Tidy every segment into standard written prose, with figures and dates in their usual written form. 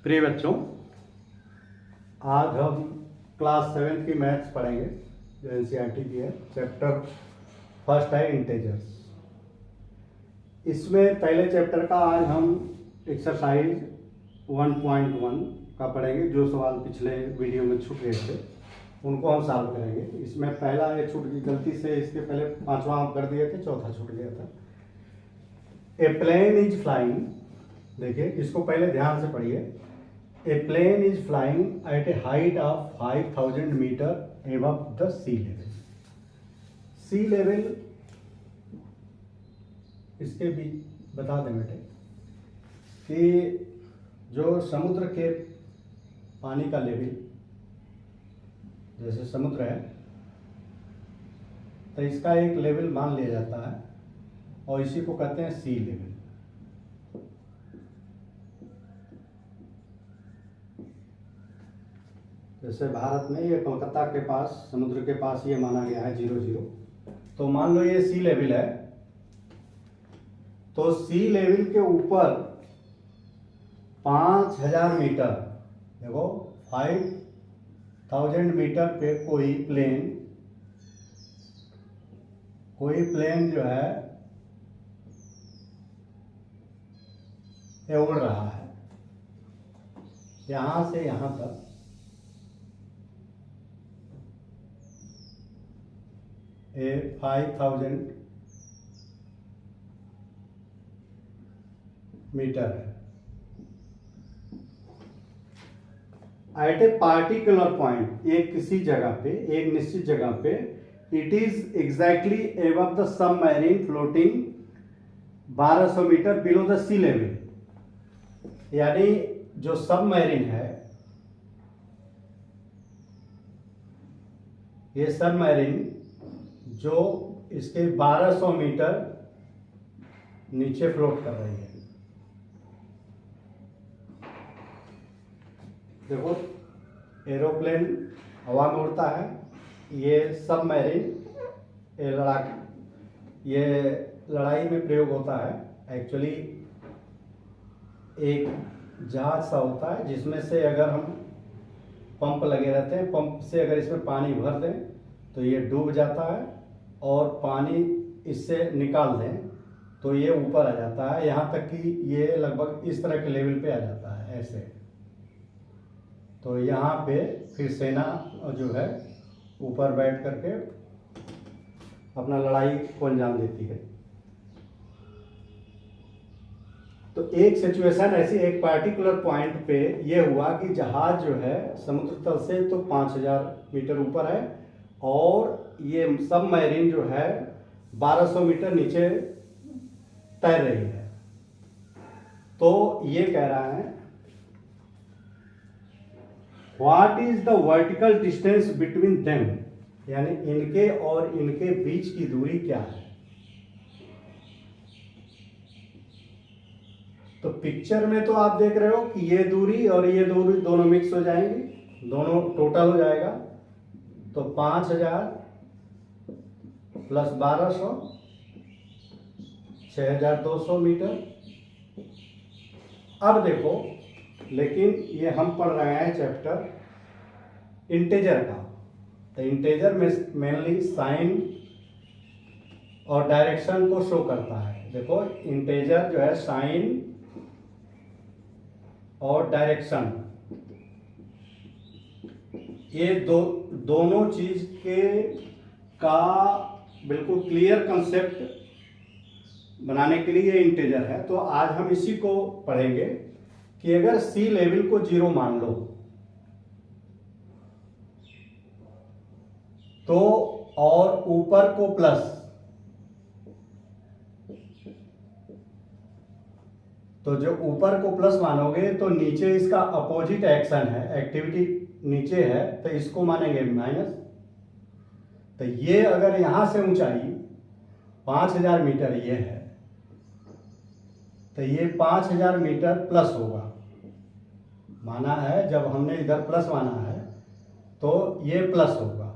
प्रिय बच्चों, आज हम क्लास 7 की मैथ्स पढ़ेंगे जो एनसीईआरटी की है। चैप्टर फर्स्ट है इंटेजर्स। इसमें पहले चैप्टर का आज हम एक्सरसाइज 1.1 का पढ़ेंगे। जो सवाल पिछले वीडियो में छूट गए थे उनको हम सॉल्व करेंगे। इसमें पहला ये छूट गई गलती से, इसके पहले पांचवा हम कर दिए थे, चौथा छूट गया था। ए प्लेन इज फ्लाइंग, देखिए इसको पहले ध्यान से पढ़िए। A plane is flying at a height of 5000 meter above the sea level. Sea level इसके भी बता दें बेटे कि जो समुद्र के पानी का लेवल, जैसे समुद्र है तो इसका एक लेवल मान लिया जाता है और इसी को कहते हैं सी लेवल। जैसे भारत में ये कोलकाता के पास, समुद्र के पास ये माना गया है 0, तो मान लो ये सी लेवल है, तो सी लेवल के ऊपर 5000 मीटर, देखो 5000 मीटर पे कोई प्लेन जो है ये उड़ रहा है यहां से यहां तक। ए 5000 मीटर है। एट ए पार्टिकुलर पॉइंट, एक किसी जगह पे, एक निश्चित जगह पे, it is exactly above the submarine floating 1200 metre below the sea level. यानी जो सबमरीन है, ये सबमरीन जो इसके 1200 मीटर नीचे फ्लोट कर रही है। देखो एरोप्लेन हवा में उड़ता है, ये सबमरीन ये लड़ाई में प्रयोग होता है। एक्चुअली एक जहाज सा होता है जिसमें से अगर हम पंप लगे रहते हैं, पंप से अगर इसमें पानी भर दें तो ये डूब जाता है और पानी इससे निकाल दें तो ये ऊपर आ जाता है, यहाँ तक कि ये लगभग इस तरह के लेवल पे आ जाता है ऐसे। तो यहाँ पे फिर सेना जो है ऊपर बैठ करके अपना लड़ाई को अंजाम देती है। तो एक सिचुएशन ऐसी, एक पार्टिकुलर पॉइंट पे ये हुआ कि जहाज जो है समुद्र तल से तो 5000 मीटर ऊपर है और ये सबमरीन जो है 1200 मीटर नीचे तैर रही है। तो ये कह रहा है what is the vertical distance between them, यानी इनके और इनके बीच की दूरी क्या है। तो पिक्चर में तो आप देख रहे हो कि ये दूरी और ये दूरी दोनों मिक्स हो जाएंगी, दोनों टोटल हो जाएगा। तो 5000 प्लस 1200 6200 मीटर। अब देखो, लेकिन ये हम पढ़ रहे हैं चैप्टर इंटेजर का, तो इंटेजर में मेनली साइन और डायरेक्शन को शो करता है। देखो इंटेजर जो है साइन और डायरेक्शन, ये दोनों चीज का बिल्कुल क्लियर कंसेप्ट बनाने के लिए इंटेजर है। तो आज हम इसी को पढ़ेंगे कि अगर सी लेवल को 0 मान लो तो, और ऊपर को प्लस, तो जो ऊपर को प्लस मानोगे तो नीचे इसका अपोजिट एक्शन है, एक्टिविटी नीचे है, तो इसको मानेंगे माइनस। तो ये अगर यहां से ऊंचाई 5000 मीटर ये है तो ये 5000 मीटर प्लस होगा, माना है। जब हमने इधर प्लस माना है तो ये प्लस होगा,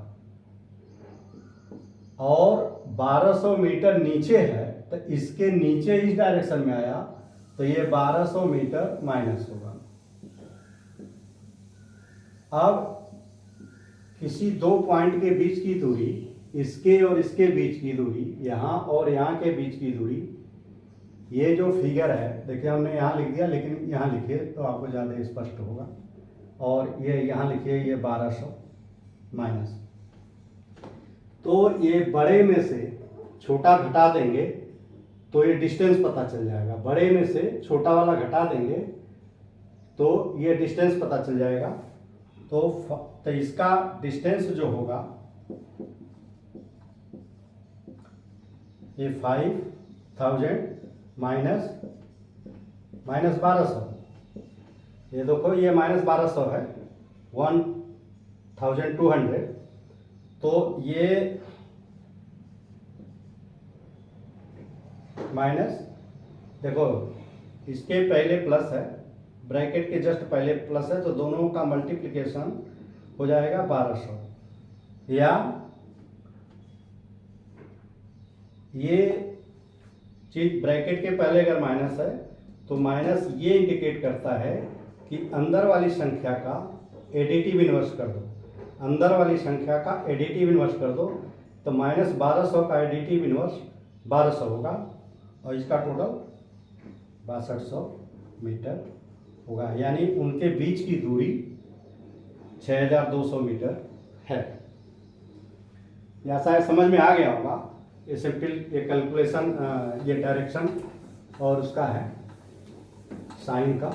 और 1200 मीटर नीचे है तो इसके नीचे इस डायरेक्शन में आया तो ये 1200 मीटर माइनस होगा। अब किसी दो पॉइंट के बीच की दूरी, इसके और इसके बीच की दूरी, यहाँ और यहाँ के बीच की दूरी, ये जो फिगर है, देखिए हमने यहाँ लिख दिया, लेकिन यहाँ लिखिए तो आपको ज़्यादा स्पष्ट होगा। और ये यहाँ लिखिए, ये 1200 माइनस। तो ये बड़े में से छोटा घटा देंगे तो ये डिस्टेंस पता चल जाएगा। बड़े में से छोटा वाला घटा देंगे तो ये डिस्टेंस पता चल जाएगा। तो इसका डिस्टेंस जो होगा ये 5000 माइनस 1200, ये देखो ये -1200 है, 1200। तो ये माइनस, देखो इसके पहले प्लस है, ब्रैकेट के जस्ट पहले प्लस है, तो दोनों का मल्टीप्लिकेशन हो जाएगा 1200। या ये चीज ब्रैकेट के पहले अगर माइनस है तो माइनस ये इंडिकेट करता है कि अंदर वाली संख्या का एडिटिव इन्वर्स कर दो, अंदर वाली संख्या का एडिटिव इन्वर्स कर दो। तो -1200 का एडिटिव इन्वर्स 1200 होगा और इसका टोटल 6200 मीटर होगा। यानी उनके बीच की दूरी 6200 मीटर है। या शायद समझ में आ गया होगा। ये सिंपल ये कैलकुलेशन, ये डायरेक्शन और उसका है साइन का।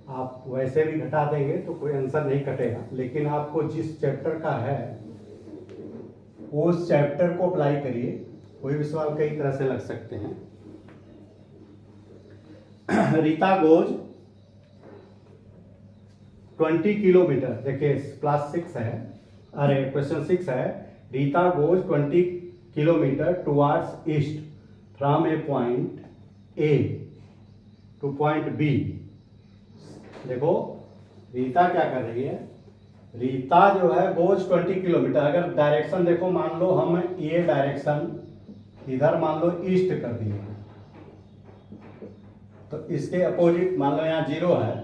आप वैसे भी घटा देंगे तो कोई आंसर नहीं कटेगा, लेकिन आपको जिस चैप्टर का है उस चैप्टर को अप्लाई करिए, कोई भी सवाल कई तरह से लग सकते हैं। रीता गोज 20 किलोमीटर, देखिए क्लास 6 है, अरे क्वेश्चन 6 है। Rita goes 20 kilometre towards east from a point A to point B. देखो रीता क्या कर रही है, रीता जो है गोज 20 किलोमीटर। अगर डायरेक्शन देखो, मान लो हम ये डायरेक्शन इधर मान लो ईस्ट कर दिए, तो इसके अपोजिट मान लो यहाँ 0 है,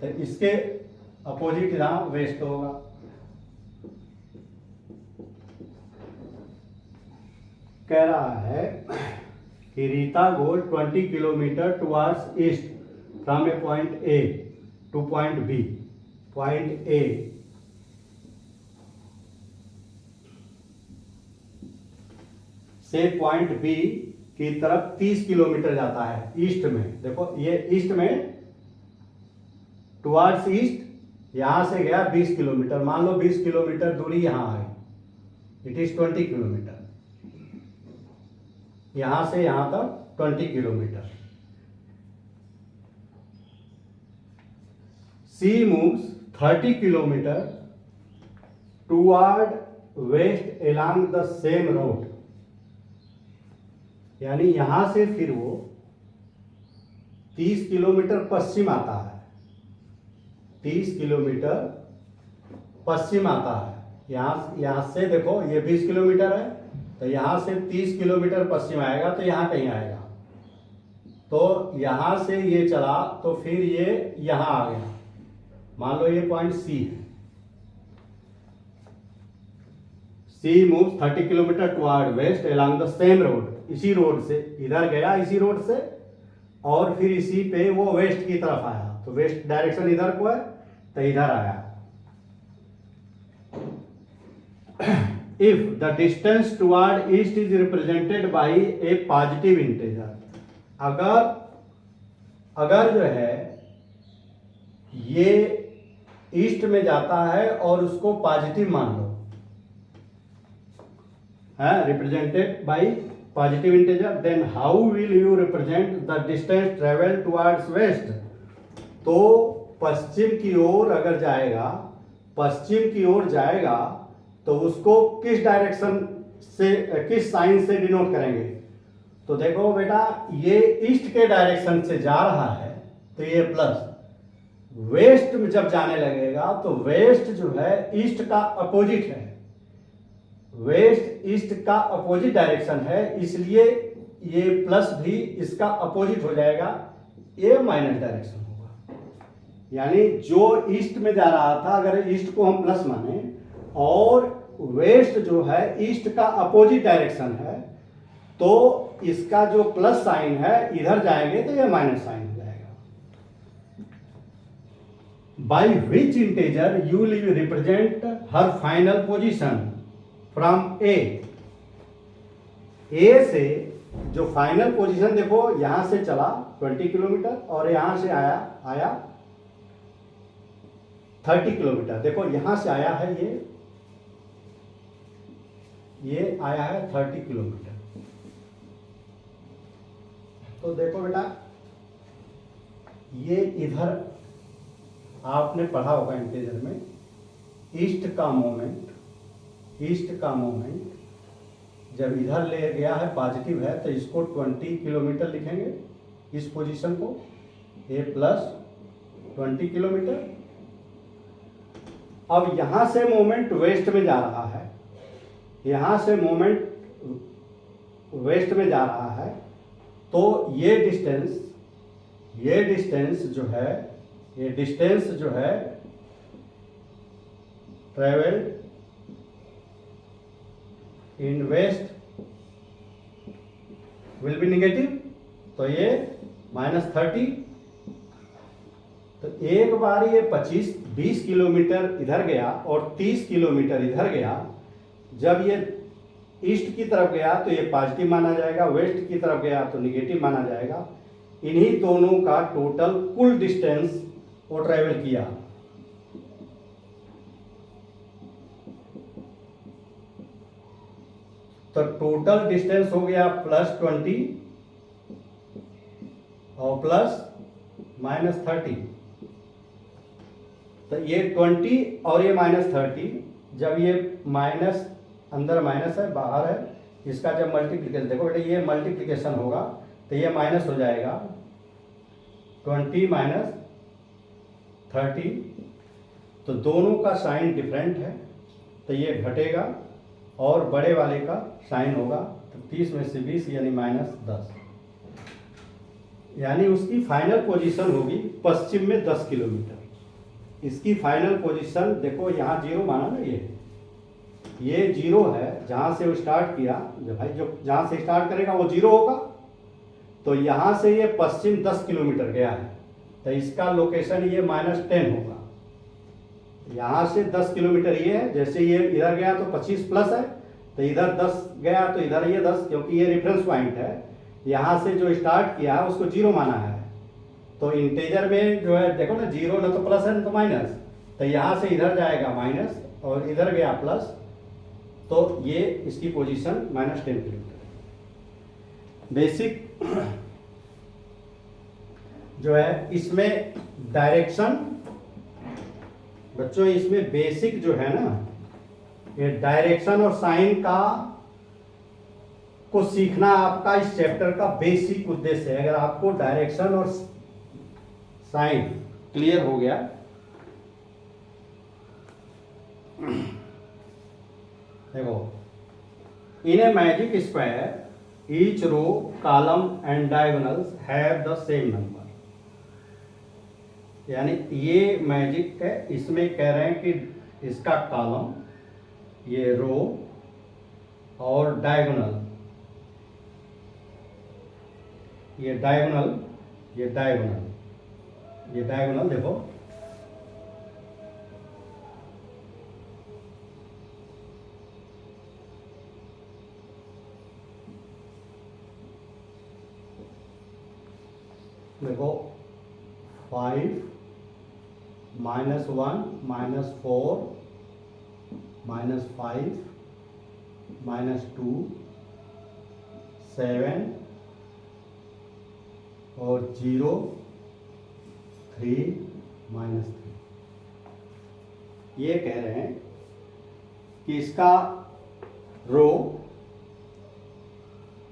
तो इसके अपोजिट यहाँ वेस्ट होगा। कह रहा है कि Rita goes 20 kilometre towards east from a point A to point B. Point A से पॉइंट बी की तरफ 30 किलोमीटर जाता है ईस्ट में। देखो ये ईस्ट में, टुवार्ड्स ईस्ट, यहां से गया 20 किलोमीटर। मान लो 20 किलोमीटर दूरी यहां है, इट इज 20 किलोमीटर। यहां से यहां तक 20 kilometre. She moves 30 kilometre toward west along the same road. यानी यहां से फिर वो 30 किलोमीटर पश्चिम आता है, 30 किलोमीटर पश्चिम आता है। यहां से देखो ये 20 किलोमीटर है, तो यहां से 30 किलोमीटर पश्चिम आएगा, तो यहां कहीं आएगा। तो यहां से ये चला तो फिर ये यहां आ गया। मान लो ये पॉइंट सी है। C moves 30 kilometre toward west along the same road. इसी रोड से इधर गया, इसी रोड से, और फिर इसी पे वो वेस्ट की तरफ आया। तो वेस्ट डायरेक्शन इधर को है, तो इधर आया। If the distance toward east is represented by A positive integer. अगर जो है ये ईस्ट में जाता है और उसको पॉजिटिव मान लो, है represented by positive integer, then how will you represent the distance travel towards west. तो पश्चिम की ओर अगर जाएगा, पश्चिम की ओर जाएगा, तो उसको किस डायरेक्शन से, किस साइन से डिनोट करेंगे। तो देखो बेटा, ये ईस्ट के डायरेक्शन से जा रहा है तो ये प्लस, वेस्ट में जब जाने लगेगा तो वेस्ट जो है ईस्ट का अपोजिट है, वेस्ट ईस्ट का अपोजिट डायरेक्शन है, इसलिए ये प्लस भी इसका अपोजिट हो जाएगा, ये माइनस डायरेक्शन होगा। यानी जो ईस्ट में जा रहा था, अगर ईस्ट को हम प्लस माने और वेस्ट जो है ईस्ट का अपोजिट डायरेक्शन है, तो इसका जो प्लस साइन है इधर जाएंगे तो यह माइनस साइन हो जाएगा। By which integer you will represent her final position from A से जो फाइनल पोजीशन देखो यहां से चला 20 किलोमीटर और यहां से आया 30 किलोमीटर। देखो यहां से आया है ये आया है 30 किलोमीटर। तो देखो बेटा ये इधर आपने पढ़ा होगा इंटीजर में ईस्ट का मोमेंट जब इधर ले गया है पॉजिटिव है तो इसको 20 किलोमीटर लिखेंगे, इस पोजीशन को ए प्लस 20 किलोमीटर। अब यहां से मोमेंट वेस्ट में जा रहा है, यहां से मोमेंट वेस्ट में जा रहा है, तो ये डिस्टेंस जो है travel in west will be negative, तो ये -30। तो एक बार ये 20 किलोमीटर इधर गया और 30 किलोमीटर इधर गया। जब ये ईस्ट की तरफ गया तो ये पॉजिटिव माना जाएगा, वेस्ट की तरफ गया तो निगेटिव माना जाएगा। इन्हीं दोनों का टोटल कुल डिस्टेंस वो ट्रेवल किया। तो टोटल डिस्टेंस हो गया +20 और प्लस -30। तो ये 20 और ये -30, जब ये माइनस अंदर माइनस है बाहर है, इसका जब मल्टीप्लिकेशन देखो बेटा ये मल्टीप्लिकेशन होगा तो ये माइनस हो जाएगा 20 - 30। तो दोनों का साइन डिफरेंट है तो ये घटेगा और बड़े वाले का साइन होगा। तो 30 में से 20 यानी -10, यानी उसकी फाइनल पोजीशन होगी पश्चिम में 10 किलोमीटर। इसकी फाइनल पोजीशन देखो यहाँ 0 माना ना, ये 0 है, जहाँ से वो स्टार्ट किया, जो भाई जो जहाँ से स्टार्ट करेगा वो 0 होगा। तो यहाँ से ये पश्चिम 10 किलोमीटर गया है तो इसका लोकेशन ये -10 होगा। यहाँ से 10 किलोमीटर ये है, जैसे ये इधर गया तो 25 प्लस है, तो इधर 10 गया तो इधर ये 10, क्योंकि ये रेफरेंस पॉइंट है। यहाँ से जो स्टार्ट किया उसको 0 माना है। तो इंटीजर में जो है देखो ना 0 ना तो प्लस है ना तो माइनस, तो यहाँ से इधर जाएगा माइनस और इधर गया प्लस, तो ये इसकी पोजीशन -10 किलोमीटर। बेसिक जो है इसमें डायरेक्शन बच्चों, इसमें बेसिक जो है ना ये डायरेक्शन और साइन का को सीखना आपका इस चैप्टर का बेसिक उद्देश्य है। अगर आपको डायरेक्शन और साइन क्लियर हो गया, देखो in a magic square each row column and diagonals have the same number. यानी ये मैजिक है, इसमें कह रहे हैं कि इसका कॉलम, ये रो और डायगोनल, ये डायगोनल देखो देखो 5 -1 -4 -5 -2 7 और 0 3 -3। ये कह रहे हैं कि इसका रो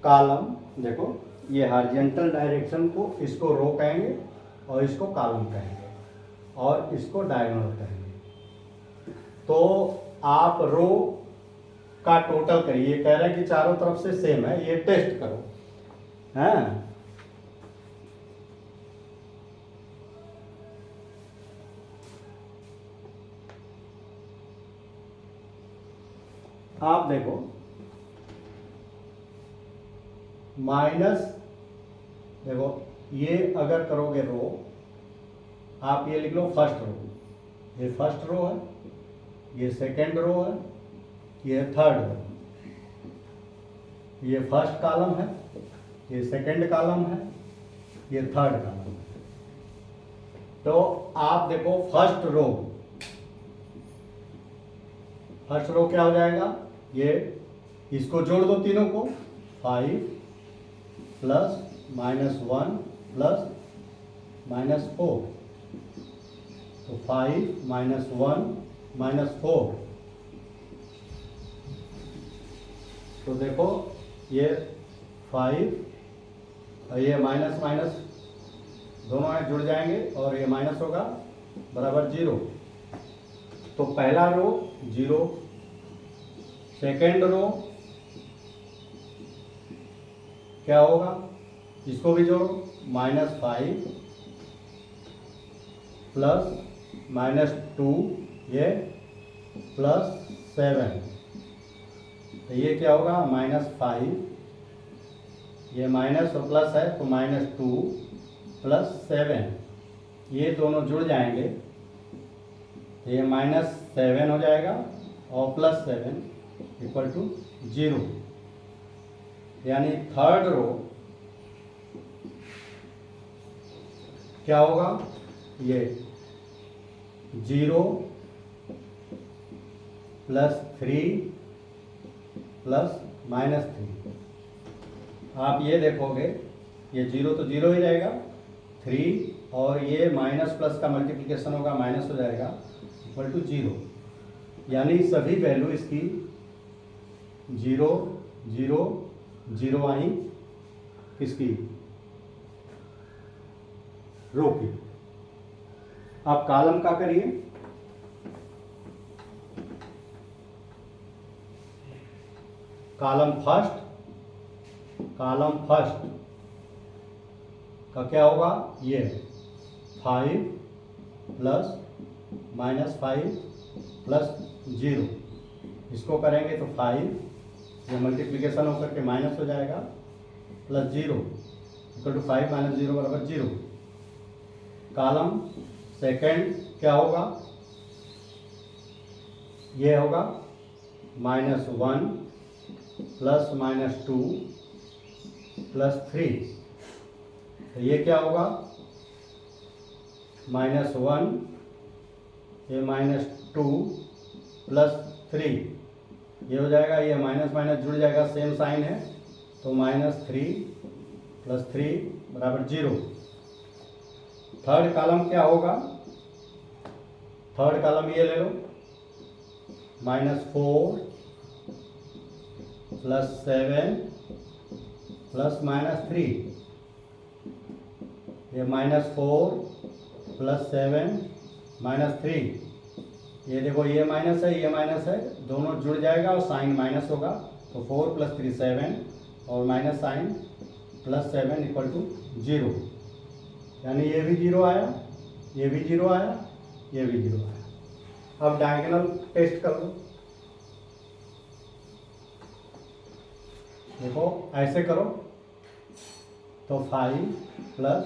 कॉलम देखो, ये हॉरिजॉन्टल डायरेक्शन को इसको रो कहेंगे और इसको कॉलम कहेंगे और इसको डायगोनल कहेंगे। तो आप रो का टोटल करिए, कह रहे हैं कि चारों तरफ से सेम है, ये टेस्ट करो हैं। आप देखो माइनस, देखो ये अगर करोगे रो, आप ये लिख लो फर्स्ट रो, ये फर्स्ट रो है, ये सेकेंड रो है, ये थर्ड रो, ये फर्स्ट कॉलम है, ये सेकेंड कॉलम है, ये थर्ड कॉलम है। तो आप देखो फर्स्ट रो क्या हो जाएगा, ये इसको जोड़ दो तीनों को, 5 प्लस -1 प्लस -4, तो 5 -1 -4, तो देखो ये 5 और ये माइनस माइनस दोनों में जुड़ जाएंगे और ये माइनस होगा बराबर 0। तो पहला रो 0, सेकेंड रो क्या होगा, इसको भी जोड़ो, -5 प्लस -2 ये +7, तो ये क्या होगा -5, ये माइनस और प्लस है तो -2 प्लस 7, ये दोनों जुड़ जाएंगे तो ये -7 हो जाएगा और +7 = 0। यानी थर्ड रो क्या होगा, ये 0 +3 प्लस -3, आप ये देखोगे ये 0 तो 0 ही रहेगा, 3 और ये माइनस प्लस का मल्टीप्लिकेशन होगा, माइनस हो जाएगा =0। यानी सभी वैल्यू इसकी 0 0 0 आई किसकी, रो की। आप कॉलम का करिए, कॉलम फर्स्ट का क्या होगा, ये 5 प्लस -5 प्लस 0, इसको करेंगे तो 5 ये मल्टीप्लिकेशन होकर के माइनस हो जाएगा प्लस 0 = 5 - 0 = 0। कॉलम सेकेंड क्या होगा, ये होगा -1 प्लस -2 प्लस 3, तो ये क्या होगा -1 ये -2 प्लस 3, ये हो जाएगा, ये माइनस माइनस जुड़ जाएगा, सेम साइन है, तो -3 प्लस 3 = 0। थर्ड कॉलम क्या होगा, थर्ड कॉलम ये ले लो, -4 प्लस 7 प्लस -3, ये -4 प्लस 7 -3, ये देखो ये माइनस है ये माइनस है, दोनों जुड़ जाएगा और साइन माइनस होगा, तो 4 + 3 7 और माइनस साइन +7 = 0। यानी ये भी 0 आया, ये भी 0 आया, ये भी 0 आया। अब डायगोनल टेस्ट कर लो, देखो ऐसे करो तो 5 प्लस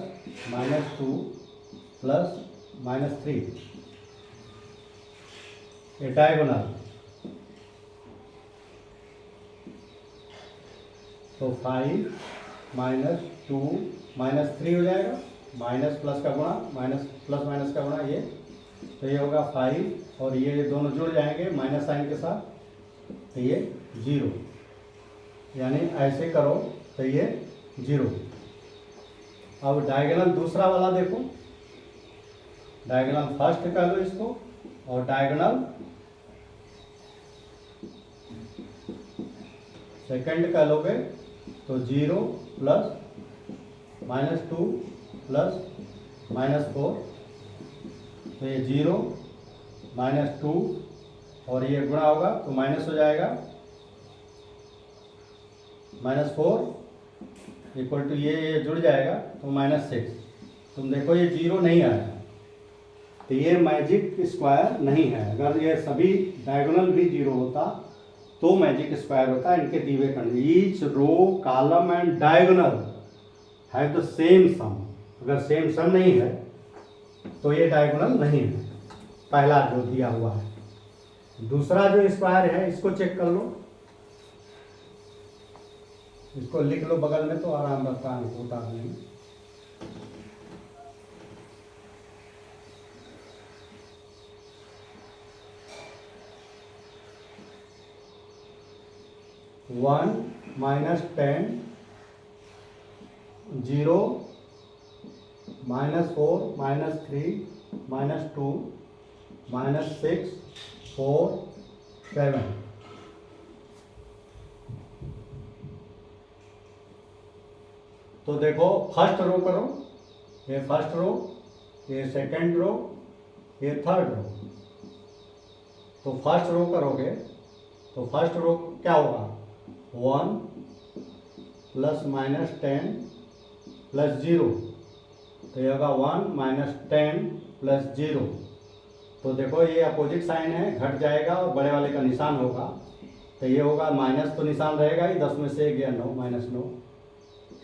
-2 प्लस -3, ये डायगोनल, तो 5 -2 -3 हो जाएगा, माइनस प्लस का गुणा माइनस प्लस माइनस का गुणा, ये तो ये होगा 5 और ये दोनों जुड़ जाएंगे माइनस साइन के साथ, तो ये 0। यानी ऐसे करो तो ये 0। अब डायगोनल दूसरा वाला देखो, डायगोनल फर्स्ट कर लो इसको, और डायगोनल सेकंड का लोगे तो 0 प्लस -2 प्लस -4, तो ये 0 -2 और ये गुणा होगा तो माइनस हो जाएगा, -4 = ये जुड़ जाएगा तो -6। तुम देखो ये 0 नहीं आया, तो ये मैजिक स्क्वायर नहीं है। अगर ये सभी डायगोनल भी 0 होता तो मैजिक स्क्वायर होता है इनके दिए हुए condition. Each row column and diagonal have the same sum. अगर सेम सम नहीं है तो ये डायगोनल नहीं है, पहला जो दिया हुआ है। दूसरा जो स्क्वायर है इसको चेक कर लो, इसको लिख लो बगल में तो आराम रहता है अंक उतारने में। वन -10 0 -4 -3 -2 -6 4 7। तो देखो फर्स्ट रो करो, ये फर्स्ट रो, ये सेकंड रो, ये थर्ड रो। तो फर्स्ट रो करोगे तो फर्स्ट रो क्या होगा, 1 ± 10 + 0, तो ये होगा 1 - 10 + 0। तो देखो ये अपोजिट साइन है, घट जाएगा और बड़े वाले का निशान होगा, तो ये होगा माइनस, तो निशान रहेगा ही, 10 में से 1 गया 9 -9।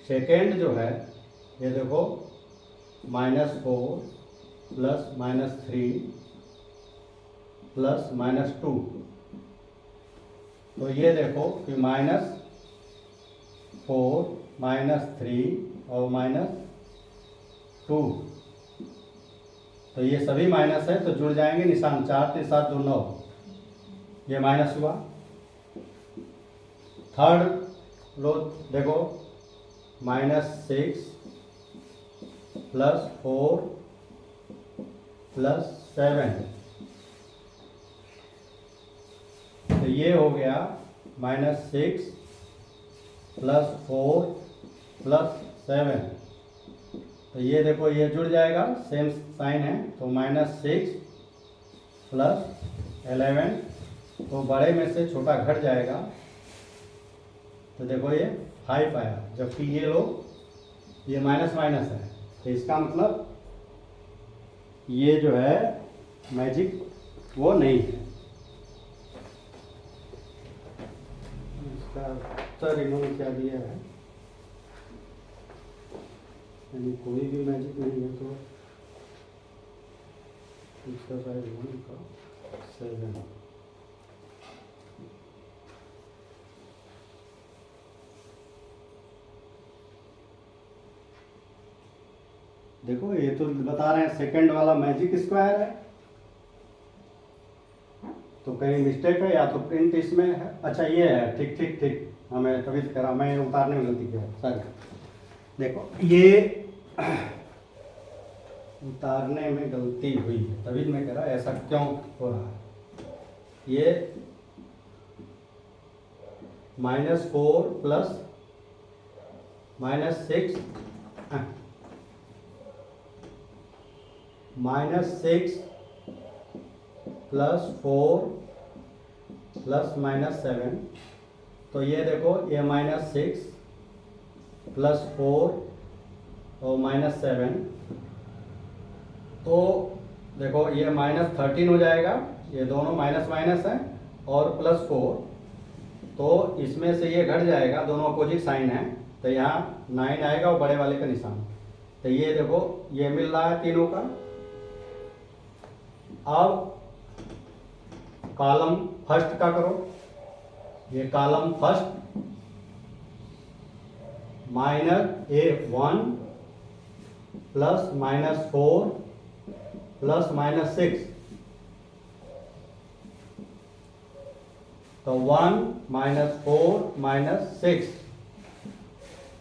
सेकेंड जो है ये देखो -4 + -3 + -2। तो ये देखो कि -4 -3 और -2, तो ये सभी माइनस है तो जुड़ जाएंगे निशान, 4 3 7 2 9, ये माइनस हुआ। थर्ड रो देखो -6 + 4 + 7, तो ये हो गया -6 + 4 + 7। तो ये देखो ये जुड़ जाएगा, सेम साइन है, तो -6 + 11, तो बड़े में से छोटा घट जाएगा, तो देखो ये 5 आया, जबकि ये लोग ये माइनस माइनस है, तो इसका मतलब ये जो है मैजिक वो नहीं है। इसका उत्तर इन्होंने क्या दिया है, यानी कोई भी मैजिक नहीं है, तो एक्सरसाइज 1 का 7। देखो ये तो बता रहे हैं सेकंड वाला मैजिक स्क्वायर है, तो कहीं मिस्टेक है या तो प्रिंट इसमें है। अच्छा ये है, ठीक ठीक ठीक, हमें तभी करा, मैं उतारने में गलती किया सर। देखो ये उतारने में गलती हुई है, तभी मैं कह रहा ऐसा क्यों हो रहा है। ये -4 + -6 -6 + 4 + -7, तो ये देखो ये -6 + 4 और -7, तो देखो ये -13 हो जाएगा, ये दोनों माइनस माइनस है, और +4, तो इसमें से ये घट जाएगा, दोनों अपोजिट साइन है, तो यहाँ 9 आएगा और बड़े वाले का निशान। तो ये देखो ये मिल रहा है तीनों का। अब कॉलम फर्स्ट का करो, ये कॉलम फर्स्ट -1 + -4 + -6, तो 1 -4 -6,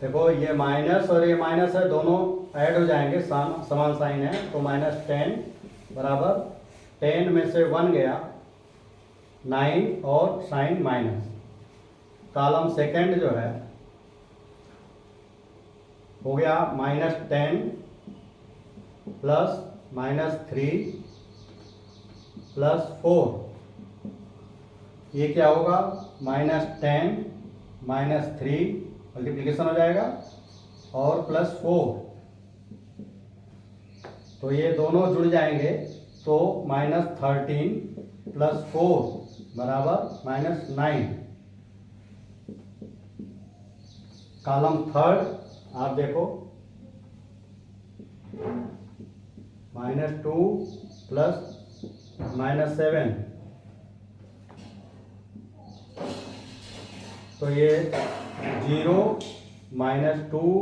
देखो ये माइनस और ये माइनस है, दोनों ऐड हो जाएंगे, समान साइन है, तो -10 बराबर 10 में से 1 गया 9 और साइन माइनस। कॉलम सेकंड जो है हो गया -10 + -3 + 4, ये क्या होगा -10 -3 मल्टीप्लिकेशन हो जाएगा और +4, तो ये दोनों जुड़ जाएंगे, तो -13 + 4 बराबर -9। कॉलम थर्ड आप देखो, -2 प्लस -7, तो ये 0 -2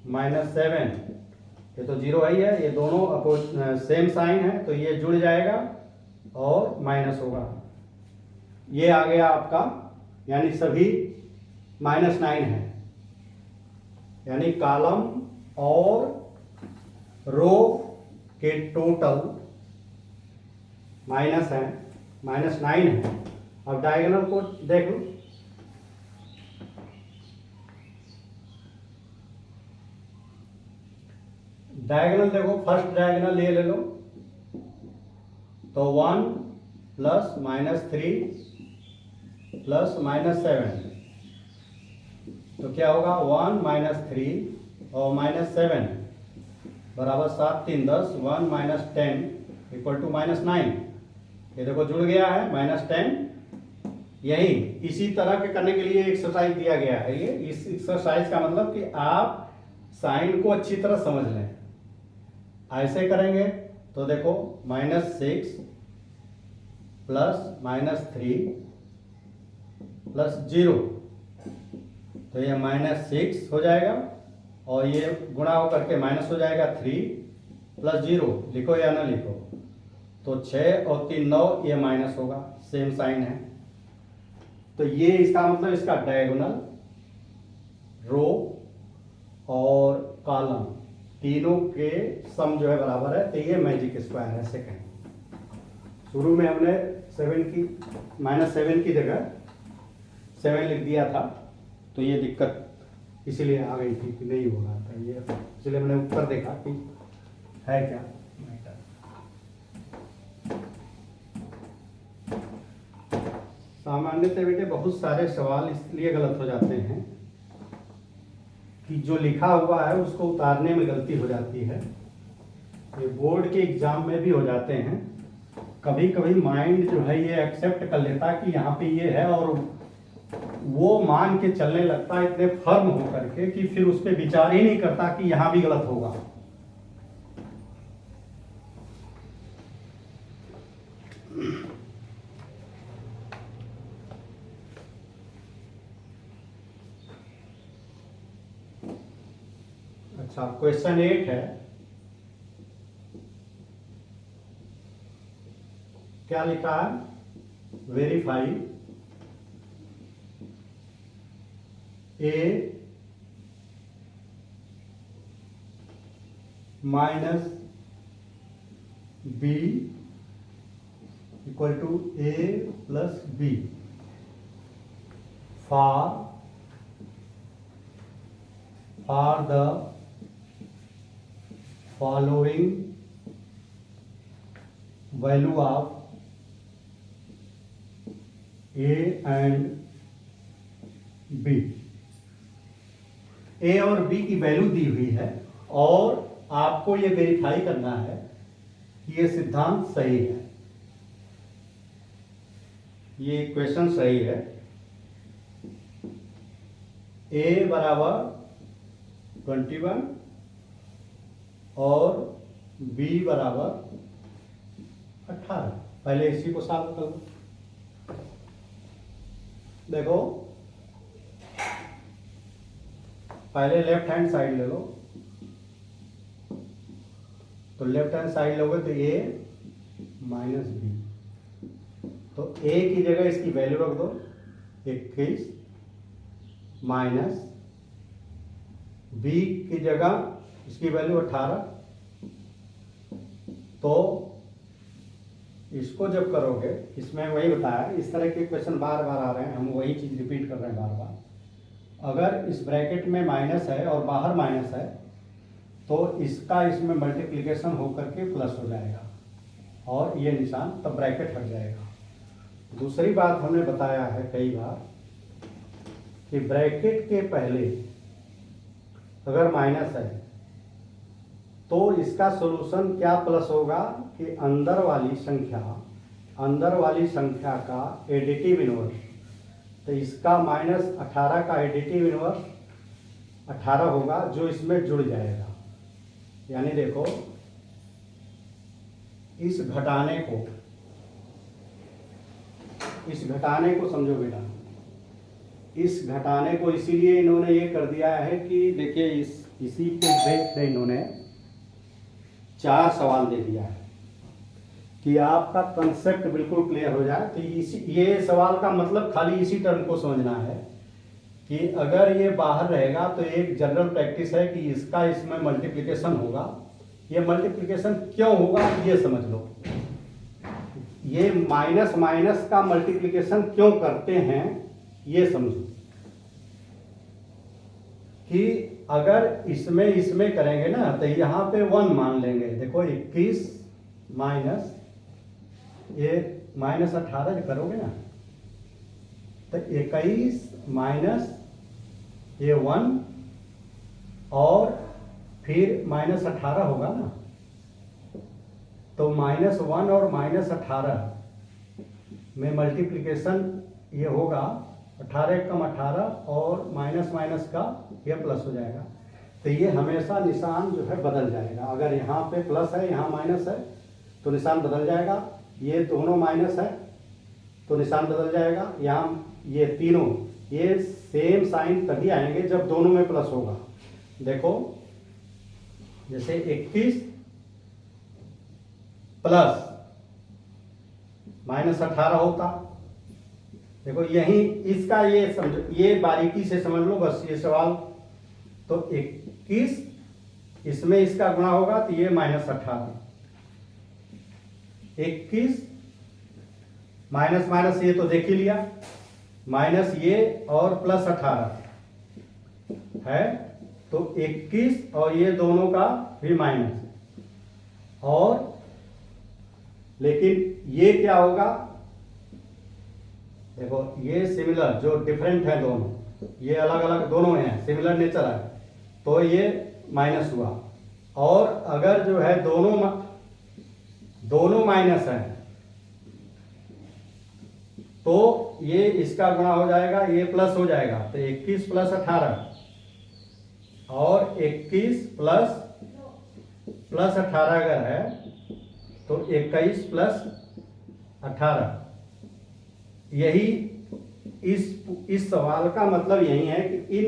-7, ये तो 0 है ही है, ये दोनों सेम साइन है तो ये जुड़ जाएगा और माइनस होगा। ये आ गया आपका, यानी सभी -9 है, यानी कॉलम और रो के टोटल माइनस है, -9 है। अब डायगोनल को देख लो, डायगोनल देखो, फर्स्ट डायगोनल ये ले लो, तो 1 प्लस -3 प्लस -7, तो क्या होगा 1 -3 और -7 बराबर 7 3 10, 1 -10 इक्वल टू -9। ये देखो जुड़ गया है -10। यही इसी तरह के करने के लिए एक्सरसाइज दिया गया है। ये इस एक्सरसाइज का मतलब कि आप साइन को अच्छी तरह समझ लें। ऐसे करेंगे तो देखो -6 प्लस -3 प्लस 0, तो ये -6 हो जाएगा और ये गुणा होकर के माइनस हो जाएगा 3 प्लस 0, लिखो या ना लिखो, तो 6 और 3 9, ये माइनस होगा, सेम साइन है। तो ये इसका मतलब इसका डायगोनल, रो और कॉलम तीनों के सम जो है बराबर है, तो ये मैजिक स्क्वायर है। ऐसे कहें, शुरू में हमने -7 की जगह 7 लिख दिया था, तो ये दिक्कत इसीलिए आ गई थी कि नहीं हो रहा था ये, इसलिए मैंने ऊपर देखा कि है क्या मैटर। सामान्यतः बेटे बहुत सारे सवाल इसलिए गलत हो जाते हैं कि जो लिखा हुआ है उसको उतारने में गलती हो जाती है। ये बोर्ड के एग्जाम में भी हो जाते हैं। कभी कभी माइंड जो है ये एक्सेप्ट कर लेता है कि यहाँ पे ये है, और वो मान के चलने लगता है इतने फर्म होकर के कि फिर उस पर विचार ही नहीं करता कि यहाँ भी गलत होगा। अच्छा, क्वेश्चन 8 है, क्या लिखा है? Verify A minus B equal to A plus B for the following value of A and B। A और बी की वैल्यू दी हुई है और आपको ये वेरीफाई करना है कि ये सिद्धांत सही है, ये इक्वेशन सही है। ए बराबर 21 और बी बराबर 18। पहले इसी को सॉल्व कर लो। देखो, पहले लेफ्ट हैंड साइड ले लो, तो लेफ्ट हैंड साइड लोगे तो ए माइनस बी, तो ए की जगह इसकी वैल्यू रख दो 21 माइनस बी की जगह इसकी वैल्यू 18। तो इसको जब करोगे, इसमें वही बताया, इस तरह के क्वेश्चन बार बार आ रहे हैं, हम वही चीज रिपीट कर रहे हैं बार बार। अगर इस ब्रैकेट में माइनस है और बाहर माइनस है तो इसका इसमें मल्टीप्लिकेशन होकर के प्लस हो जाएगा और ये निशान तब ब्रैकेट हट जाएगा। दूसरी बात हमने बताया है कई बार कि ब्रैकेट के पहले अगर माइनस है तो इसका सॉल्यूशन क्या प्लस होगा कि अंदर वाली संख्या का एडिटिव इनवर्स, तो इसका -18 का एडिटिव इनवर्स 18 होगा जो इसमें जुड़ जाएगा। यानी देखो इस घटाने को समझो बेटा, इस घटाने को इसीलिए इन्होंने ये कर दिया है कि देखिए इसी पे बेस पे इन्होंने 4 सवाल दे दिया है कि आपका कंसेप्ट बिल्कुल क्लियर हो जाए। तो ये सवाल का मतलब खाली इसी टर्म को समझना है कि अगर ये बाहर रहेगा तो एक जनरल प्रैक्टिस है कि इसका इसमें मल्टीप्लिकेशन होगा। ये मल्टीप्लिकेशन क्यों होगा ये समझ लो। ये माइनस माइनस का मल्टीप्लिकेशन क्यों करते हैं ये समझो कि अगर इसमें करेंगे ना तो यहाँ पे 1 मान लेंगे। देखो 21 माइनस ये -18 जो करोगे ना तो 21 माइनस ये 1 और फिर -18 होगा ना, तो -1 और -18 में मल्टीप्लिकेशन ये होगा 18 कम 18 और माइनस माइनस का ये प्लस हो जाएगा। तो ये हमेशा निशान जो है बदल जाएगा। अगर यहाँ पे प्लस है यहाँ माइनस है तो निशान बदल जाएगा। ये दोनों माइनस है तो निशान बदल जाएगा। यहाँ ये तीनों ये सेम साइन तभी आएंगे जब दोनों में प्लस होगा। देखो जैसे 21 प्लस -18 होता। देखो यही इसका ये समझो, ये बारीकी से समझ लो बस ये सवाल। तो 21 इसमें इसका गुणा होगा तो ये -18, 21 माइनस माइनस ये तो देख ही लिया, माइनस ये और प्लस 18 है तो 21 और ये दोनों का भी माइनस। और लेकिन ये क्या होगा, देखो ये सिमिलर जो डिफरेंट है दोनों, ये अलग अलग दोनों हैं, सिमिलर नेचर है तो ये माइनस हुआ। और अगर जो है दोनों माइनस है तो ये इसका गुणा हो जाएगा, ये प्लस हो जाएगा। तो 21 प्लस 18 और 21 प्लस 18 अगर है तो 21 प्लस 18। यही इस सवाल का मतलब यही है कि इन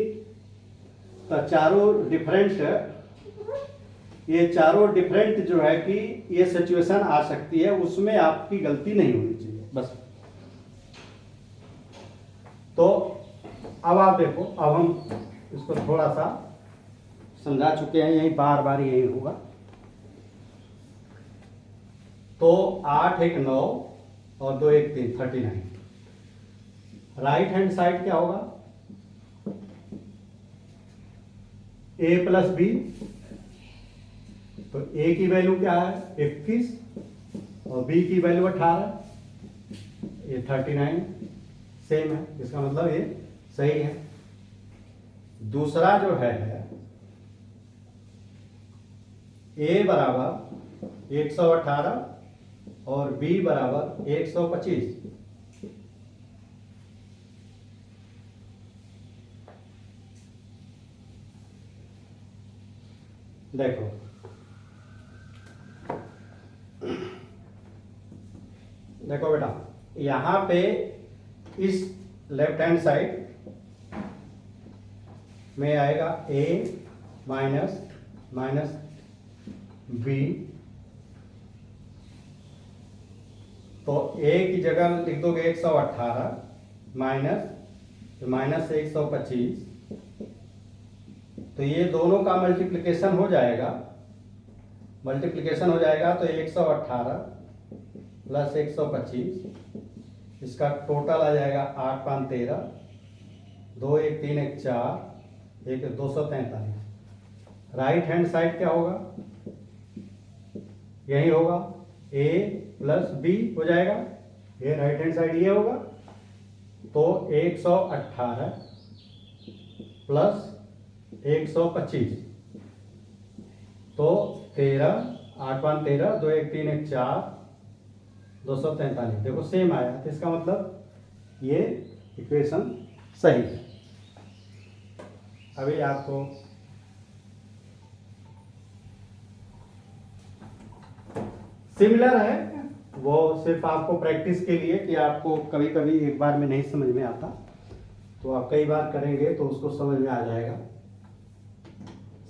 चारों डिफरेंट जो है कि ये सिचुएशन आ सकती है, उसमें आपकी गलती नहीं होनी चाहिए बस। तो अब आप देखो, अब हम इसको थोड़ा सा समझा चुके हैं, यही बार बार यही होगा। तो 8 1 9 और 2 1 3 39। राइट हैंड साइड क्या होगा, a प्लस बी। तो a की वैल्यू क्या है 21 और b की वैल्यू 18, ये 39 सेम है, इसका मतलब ये सही है। दूसरा जो है a बराबर 118 और b बराबर 125। देखो देखो बेटा, यहां पे इस लेफ्ट हैंड साइड में आएगा a माइनस b। तो a की जगह लिख दोगे 118 माइनस 125। तो ये दोनों का मल्टीप्लिकेशन हो जाएगा तो 118 प्लस 125, इसका टोटल आ जाएगा 8 5 13, 2 1 3 1 4, 1 243। राइट हैंड साइड क्या होगा, यही होगा a प्लस b हो जाएगा, ये राइट हैंड साइड ये होगा। तो 118 प्लस 125 तो 13 8 5 13, 2 1 3 1 4, 243। देखो सेम आया, तो इसका मतलब ये इक्वेशन सही है। अभी आपको सिमिलर है, वो सिर्फ आपको प्रैक्टिस के लिए कि आपको कभी कभी एक बार में नहीं समझ में आता, तो आप कई बार करेंगे तो उसको समझ में आ जाएगा।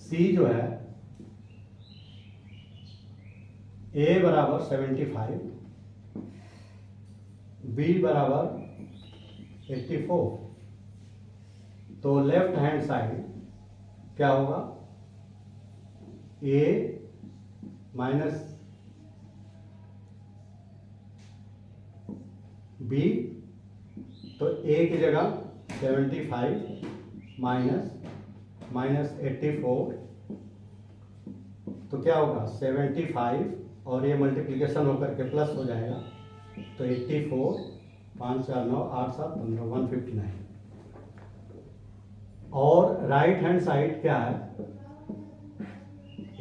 सी जो है ए बराबर 75, बी बराबर 84, तो लेफ्ट हैंड साइड क्या होगा, ए माइनस बी, तो ए की जगह 75 माइनस 84, तो क्या होगा 75 और ये मल्टीप्लिकेशन होकर के प्लस हो जाएगा, तो 84, 5 4 9 8 7 15 159। और राइट हैंड साइड क्या है,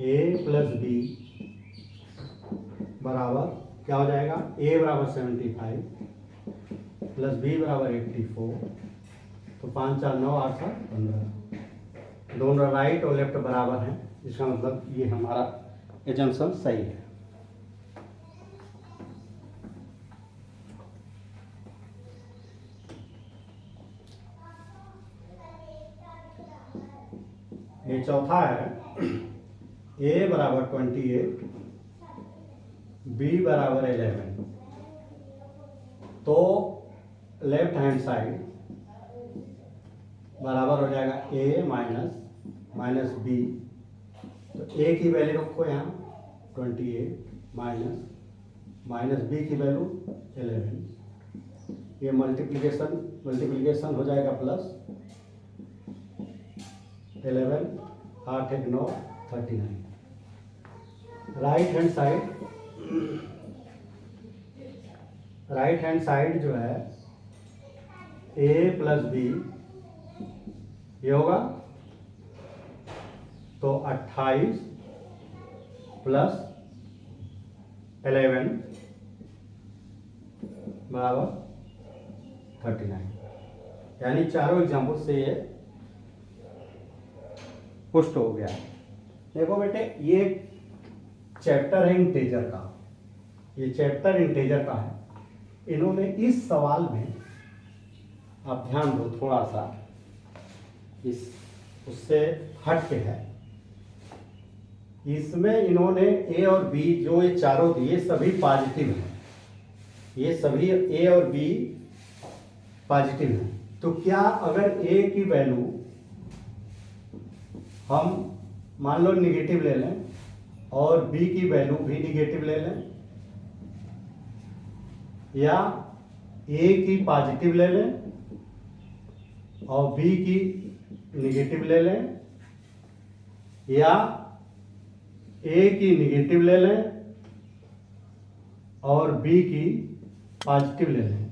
ए प्लस बी बराबर क्या हो जाएगा, ए बराबर 75 प्लस बी बराबर 84, तो 5 4 9 8 7 15, दोनों राइट और लेफ्ट बराबर हैं, इसका मतलब ये हमारा एजम्पशन सही है। ये चौथा है, ए बराबर 28, बी बराबर 11, तो लेफ्ट हैंड साइड बराबर हो जाएगा ए माइनस बी, तो ए की वैल्यू रखो यहाँ 28 माइनस बी की वैल्यू 11, ये मल्टीप्लिकेशन हो जाएगा प्लस 11 8 1 9 39। राइट हैंड साइड जो है ए प्लस बी ये होगा, तो 28 प्लस 11 बराबर 39, यानी चारों एग्जाम्पल से ये पुष्ट हो गया है। देखो बेटे, ये चैप्टर है इंटेजर का, ये चैप्टर इंटेजर का है। इन्होंने इस सवाल में, आप ध्यान दो थोड़ा सा, इस उससे हट के है, इसमें इन्होंने ए और बी जो ये चारों दिए सभी पॉजिटिव हैं, ये सभी ए और बी पॉजिटिव हैं। तो क्या अगर ए की वैल्यू हम मान लो निगेटिव ले लें और बी की वैल्यू भी निगेटिव ले लें, या ए की पॉजिटिव ले लें और बी की निगेटिव ले लें, या ए की निगेटिव ले लें और बी की पॉजिटिव ले लें।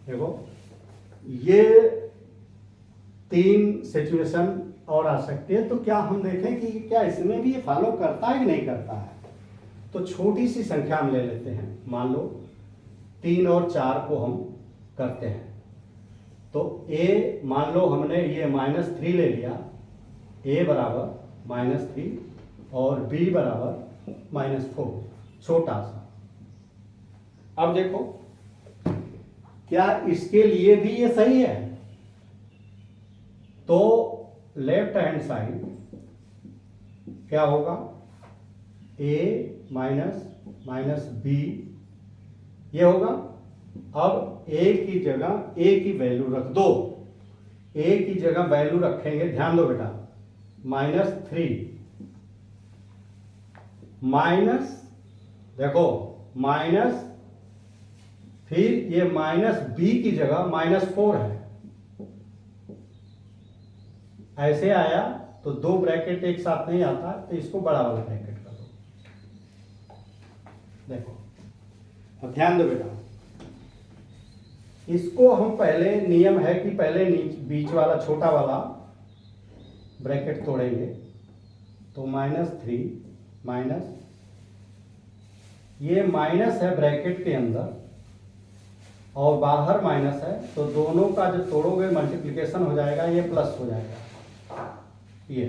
देखो, ये 3 सिचुएशन और आ सकती है, तो क्या हम देखें कि क्या इसमें भी ये फॉलो करता है कि नहीं करता है। तो छोटी सी संख्या हम ले लेते हैं, मान लो 3 और 4 को हम करते हैं, तो ए मान लो हमने ये -3 ले लिया, ए बराबर -3 और बी बराबर -4, छोटा सा। अब देखो, क्या इसके लिए भी ये सही है, तो लेफ्ट हैंड साइड क्या होगा, ए माइनस बी ये होगा। अब ए की जगह ए की वैल्यू रख दो, ए की जगह वैल्यू रखेंगे, ध्यान दो बेटा, -3 माइनस, देखो माइनस, फिर ये -b की जगह -4 है, ऐसे आया तो 2 ब्रैकेट एक साथ नहीं आता, तो इसको बड़ा वाला ब्रैकेट कर दो। देखो, अब ध्यान दो बेटा, इसको हम पहले, नियम है कि पहले बीच वाला छोटा वाला ब्रैकेट तोड़ेंगे, तो -3 माइनस, ये माइनस है ब्रैकेट के अंदर, और बाहर माइनस है, तो दोनों का जो तोड़ोगे मल्टीप्लिकेशन हो जाएगा, ये प्लस हो जाएगा ये।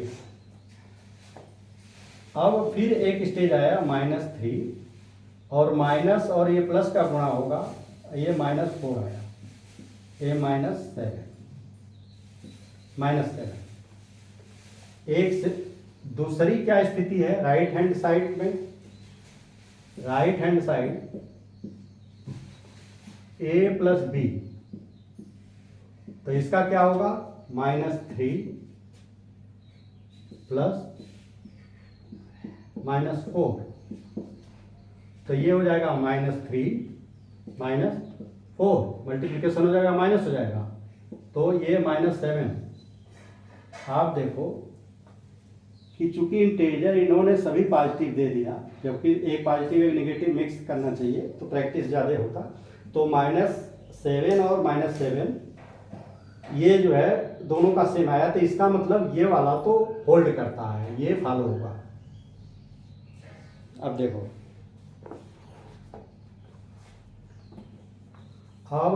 अब फिर एक स्टेज आया -3, और माइनस और ये प्लस का गुणा होगा, ये -4 आया, ये -7। एक से दूसरी क्या स्थिति है राइट हैंड साइड में, right hand side a plus B, तो इसका क्या होगा -3 प्लस -4, तो ये हो जाएगा -3 -4, मल्टीप्लिकेशन हो जाएगा माइनस हो जाएगा, तो ये -7। आप देखो कि चूंकि इंटीजर इन्होंने सभी पॉजिटिव दे दिया, जबकि एक पॉजिटिव एक नेगेटिव मिक्स करना चाहिए तो प्रैक्टिस ज़्यादा होता, तो -7 और -7 ये जो है दोनों का सेम आया, तो इसका मतलब ये वाला तो होल्ड करता है, ये फॉलो होगा। अब देखो, अब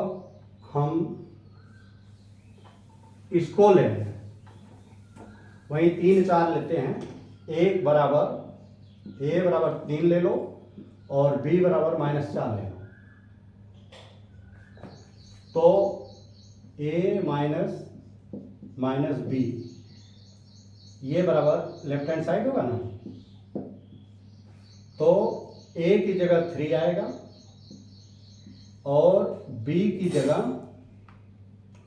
हम इसको ले लें, वहीं 3 4 लेते हैं, एक बराबर a बराबर 3 ले लो और b बराबर -4 ले लो, तो a माइनस b ये बराबर लेफ्ट हैंड साइड होगा ना, तो a की जगह 3 आएगा और b की जगह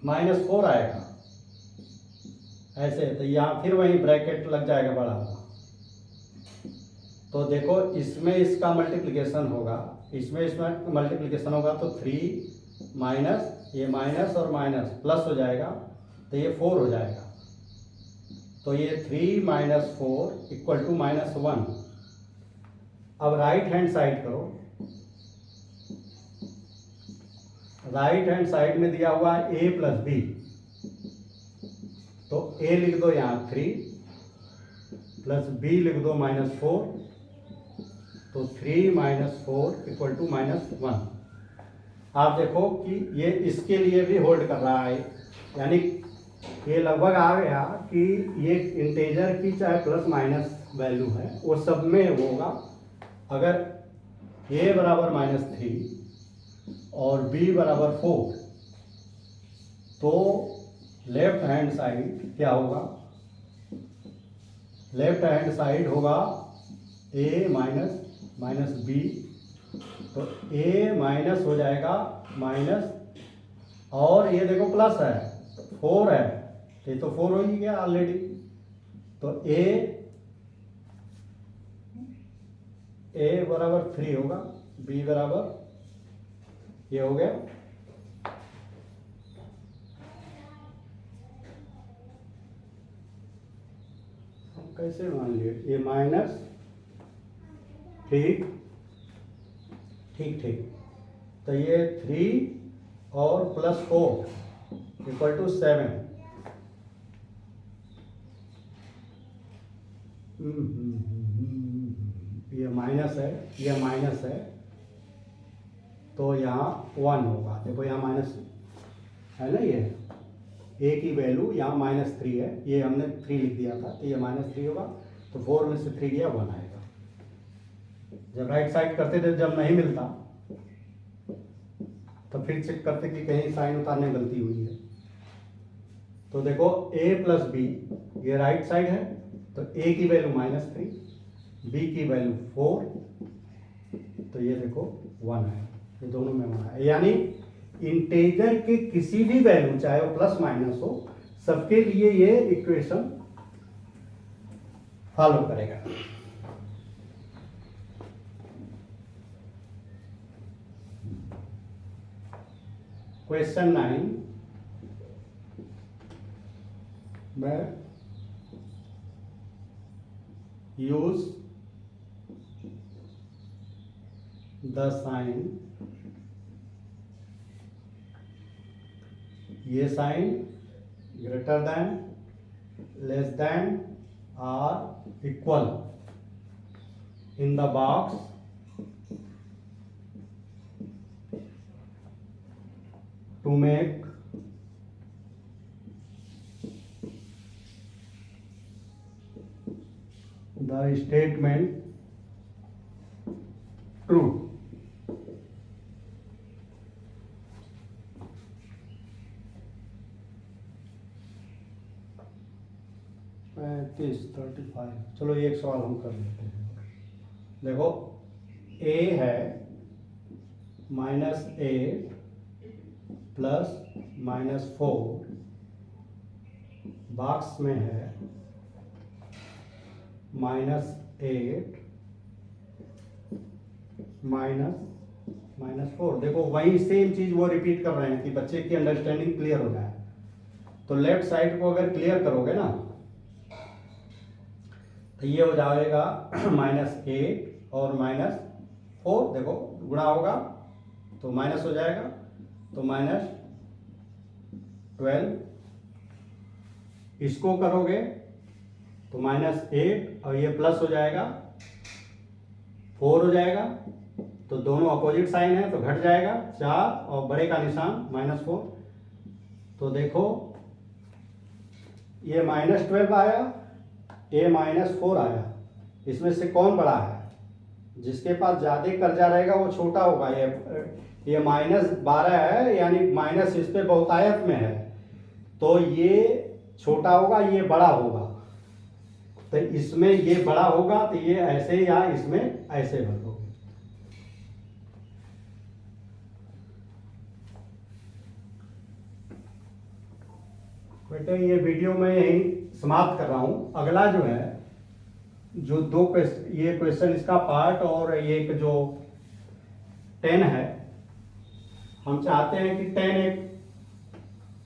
-4 आएगा, ऐसे। तो यहाँ फिर वही ब्रैकेट लग जाएगा बड़ा वाला, तो देखो इसमें इसका मल्टीप्लिकेशन होगा, इसमें मल्टीप्लिकेशन होगा, तो 3 माइनस ये माइनस और माइनस प्लस हो जाएगा, तो ये 4 हो जाएगा, तो ये 3 - 4 इक्वल टू -1। अब राइट हैंड साइड करो, राइट हैंड साइड में दिया हुआ है a प्लस बी, तो a लिख दो यहाँ 3 प्लस b लिख दो -4, तो 3 - 4 इक्वल टू -1। आप देखो कि ये इसके लिए भी होल्ड कर रहा है, यानी ये लगभग आ गया कि ये इंटीजर की चाहे प्लस माइनस वैल्यू है वो सब में होगा। अगर a बराबर -3 और b बराबर 4, तो लेफ्ट हैंड साइड क्या होगा, लेफ्ट हैंड साइड होगा a माइनस b, तो a माइनस हो जाएगा माइनस, और ये देखो प्लस है 4 है, ये तो 4 हो ही गया ऑलरेडी, तो a बराबर 3 होगा, b बराबर ये हो गया, कैसे मान लिए ये माइनस, ठीक, तो ये 3 और +4 इक्वल टू 7। ये माइनस है, ये माइनस है, तो यहाँ 1 होगा। देखो यहाँ माइनस है ना, ये a की वैल्यू यहाँ -3 है, ये हमने 3 लिख दिया था, तो ये -3 होगा, तो 4 में से 3 गया 1 आएगा। जब राइट साइड करते थे, जब नहीं मिलता तो फिर चेक करते कि कहीं साइन उतारने में गलती हुई है। तो देखो a प्लस बी, ये राइट साइड है, तो a की वैल्यू -3, b की वैल्यू 4, तो ये देखो 1 है, ये दोनों में 1 है, यानी इंटीजर के किसी भी वैल्यू चाहे वो प्लस माइनस हो, सबके लिए ये इक्वेशन फॉलो करेगा। क्वेश्चन 9 में यूज द साइन, ये sign greater than, less than और equal in the box to make the statement true. पैंतीस 35। चलो एक सवाल हम कर लेते हैं। देखो a है -8 प्लस -4, बॉक्स में है -8 -4। देखो वही सेम चीज वो रिपीट कर रहे हैं कि बच्चे की अंडरस्टैंडिंग क्लियर हो जाए। तो लेफ्ट साइड को अगर क्लियर करोगे ना तो ये हो जाएगा -8 और -4। देखो गुणा होगा तो माइनस हो जाएगा, तो -12। इसको करोगे तो -8 और ये प्लस हो जाएगा, 4 हो जाएगा। तो दोनों अपोजिट साइन है तो घट जाएगा 4 और बड़े का निशान -4। तो देखो ये -12 आया, ये -4 आया। इसमें से कौन बड़ा है? जिसके पास ज्यादा कर्जा रहेगा वो छोटा होगा। ये -12 है, यानी माइनस इस पे बहुतायत में है, तो ये छोटा होगा, ये बड़ा होगा। तो इसमें ये बड़ा होगा तो ये ऐसे या इसमें ऐसे भरोगे। बेटे ये वीडियो मैं यही समाप्त कर रहा हूँ। अगला जो है जो दो क्वेश्चन, ये क्वेश्चन इसका पार्ट और एक जो 10 है, हम चाहते हैं कि 10 एक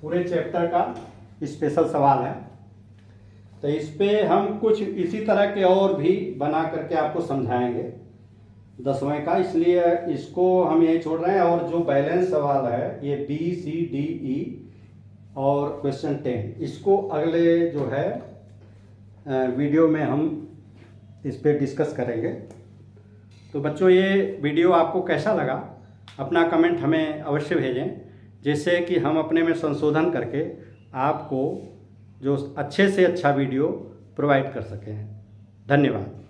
पूरे चैप्टर का स्पेशल सवाल है। तो इस पे हम कुछ इसी तरह के और भी बना करके आपको समझाएंगे 10वें का, इसलिए इसको हम यही छोड़ रहे हैं। और जो बैलेंस सवाल है ये B, C, D, E और क्वेश्चन 10, इसको अगले जो है वीडियो में हम इस पे डिस्कस करेंगे। तो बच्चों ये वीडियो आपको कैसा लगा अपना कमेंट हमें अवश्य भेजें, जिससे कि हम अपने में संशोधन करके आपको जो अच्छे से अच्छा वीडियो प्रोवाइड कर सकें। धन्यवाद।